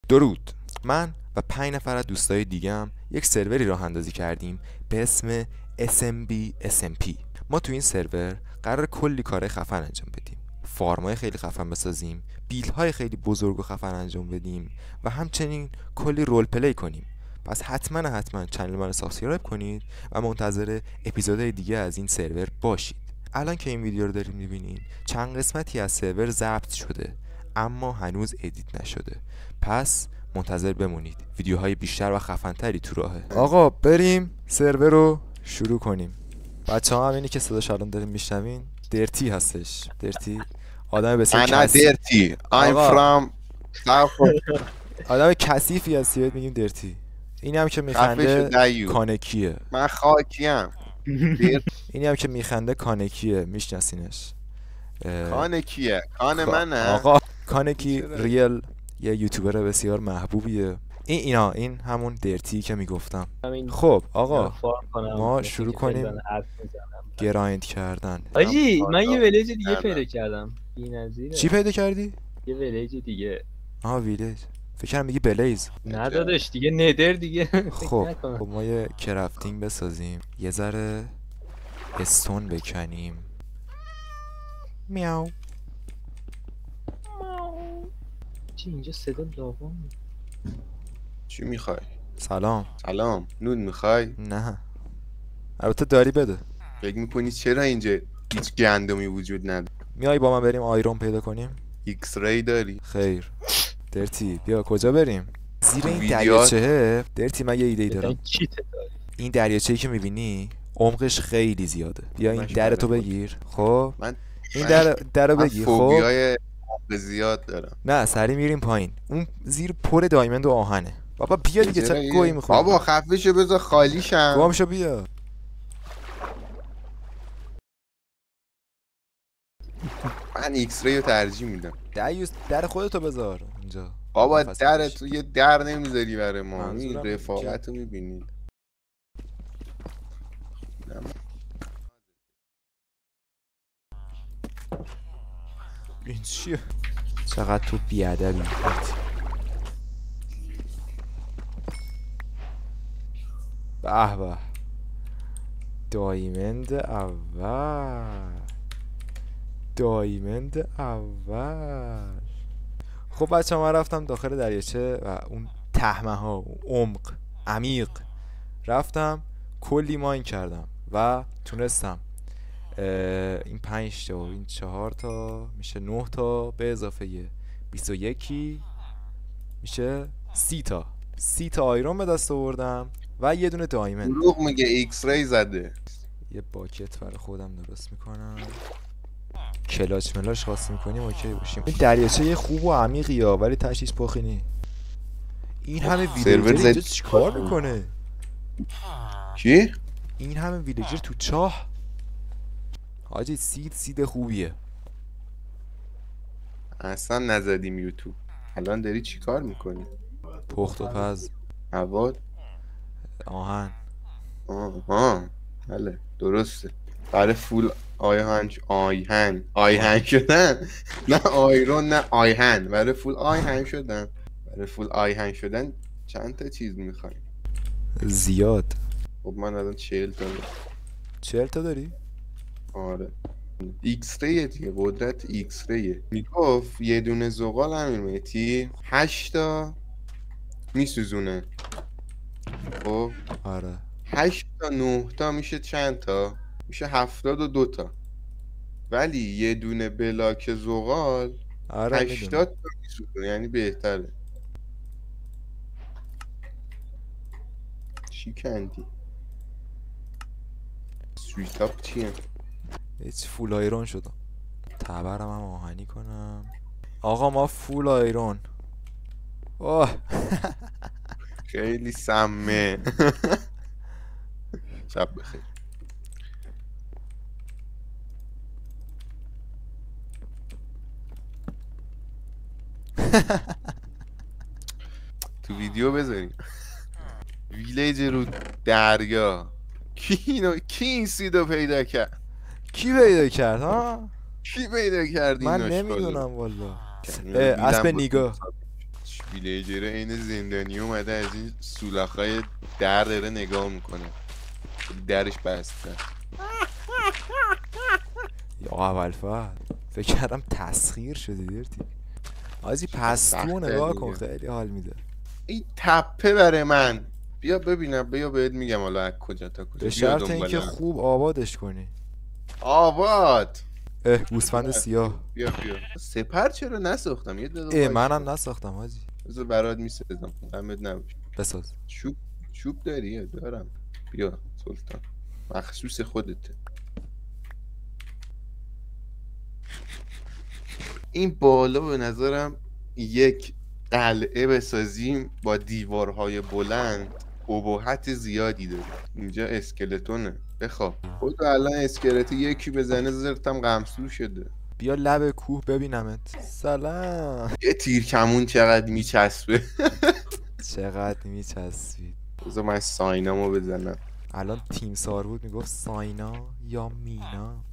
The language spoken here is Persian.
درود. من و 5 نفر از دوستای دیگم یک سروری راه اندازی کردیم به اسم SMP. ما تو این سرور قرار کلی کار خفن انجام بدیم، فارمای خیلی خفن بسازیم، بیلهای خیلی بزرگ و خفن انجام بدیم و همچنین کلی رول پلی کنیم. پس حتما چنل من رو سابسکرایب کنید و منتظر اپیزودهای دیگه از این سرور باشید. الان که این ویدیو رو دارید میبینید چند قسمتی از سرور ضبط شده اما هنوز ادیت نشده، پس منتظر بمونید، ویدیوهای بیشتر و خفن‌تری تو راهه. آقا بریم سرور رو شروع کنیم. بچه‌ها هم اینی که صداش الان داریم میشنوین درتی هستش. درتی آدم بسیار درتی I'm from آدم کثیفی هستی، میگیم درتی. این هم که میخنده کانکیه. من خاکیم. اینی هم که میخنده کانکیه، میشناسینش؟ کانکیه؟ کان منه؟ آقا کانکی ریل یه یوتیوبر بسیار محبوبیه. این همون درتی که میگفتم. خب آقا ما شروع کنیم گرایند کردن. آجی من یه ویلیج دیگه پیدا کردم. بی‌نظیره. چی پیدا کردی؟ یه ویلیج دیگه. ویلیج. فکر کنم میگی بلیز. نه داداش دیگه ندر دیگه. خب ما یه کرافتینگ بسازیم، یه ذره استون بکنیم. میاو. چی اینجا صدا داغون؟ چی میخوای؟ سلام. نود میخوای؟ نه البته داری بده. فکر میکنی چرا اینجا هیچ گندمی وجود نداره؟ میای با من بریم آیرون پیدا کنیم؟ ایکس ری داری؟ خیر. درتی بیا کجا بریم؟ زیر این دریاچه. درتی من یه ایده دارم. این دریاچه‌ای که میبینی عمقش خیلی زیاده. بیا این درتو بگیر. خب این درو بگیر. خب فوبیای زیاد دارم. نه سری میریم پایین. اون زیر پر دایموند و آهنه. بابا بیا دیگه، چه گویی میخوری؟ بابا خفه شو بذار خالی شم. گم شو بیا. من ایکس ری رو ترجیح میدم. در خودتو بذار اینجا. بابا در تو یه در نمیذاری برای ما. این رفاقت رو میبینی. این چیه؟ چقدر تو بیادبی. به به دایموند اول. خب بچه من رفتم داخل دریاچه و اون تهمه ها، عمق عمیق رفتم، کلی ماین کردم و تونستم این 5 تا و این 4 تا میشه 9 تا به اضافه 21 میشه 30 تا آیرون به دست آوردم و یه دونه دایموند. دروغ میگه ایکس ری زده. یه باکت برای خودم درست میکنم، کلاچ ملاش خاص میکنیم اوکی باشیم. این دریاچه خوب و عمیقی ها ولی تشیش پخینی. این همه ویلیجر اینجا چیکار میکنه؟ کی؟ این همه ویلیجر تو چاه. حاجی سید خوبیه. اصلا نزدیم یوتیوب. الان داری چی کار میکنی؟ پخت و پز مواد آهن. بله درسته. برای فول آیهن شدن. نه آیرون نه آیهن. برای فول آیهن شدن چند تا چیز میخوایم؟ زیاد. خب من الان 40 تا. 40 تا داری؟ آره. ایکس ریه دیگه، قدرت ایکس ریه. میگفت یه دونه زغال امیر مهدی 8 تا میسوزونه. خب آره 8 تا 9 تا میشه چند تا؟ میشه 72 تا. ولی یه دونه بلاک زغال 80 تا میسوزونه، یعنی بهتره. چی کندی؟ سویت اپ چیه؟ هیچ فول آیرون شدم. تبرم هم آهنی کنم. آقا ما فول آیرون. اوه خیلی سمه. شب بخیر. تو ویدیو بذاریم ویلیج رو دریا. کی این سیدو پیدا کرد؟ کی پیدا کرد ها؟ کی پیدا کرد؟ من نمیدونم والا. اسب نیگا ویلیجر این زندانی اومده از این سولاخای در داره نگاه میکنه، درش بسته. یا اول فکر کردم تسخیر شدی دیرتی آجی. پستو نگاه کن خیلی حال میده. این تپه برای من بیا ببینم، بیا بهت میگم حالا از کجا تا کجا. به شرط اینکه خوب آبادش کنی. آباد گوسفند سیاه. بیا سپر چرا نساختم؟ یه دقیقه منم نساختم حاجی. بذار برات میسازم، غمت نباش. بساز. چوب داری؟ دارم. بیا سلطان، مخصوص خودته. این بالا به نظرم یک قلعه بسازیم با دیوارهای بلند، ابهت زیادی داره. اینجا اسکلتونه، بخواب خود الان اسکلت یکی بزنه زرتم غمسو شده. بیا لب کوه ببینمت. سلام. یه تیر کمون چقدر میچسبه. چقدر میچسبید. بذار من ساینامو بزنم. الان تیم سار بود میگفت ساینا یا مینا.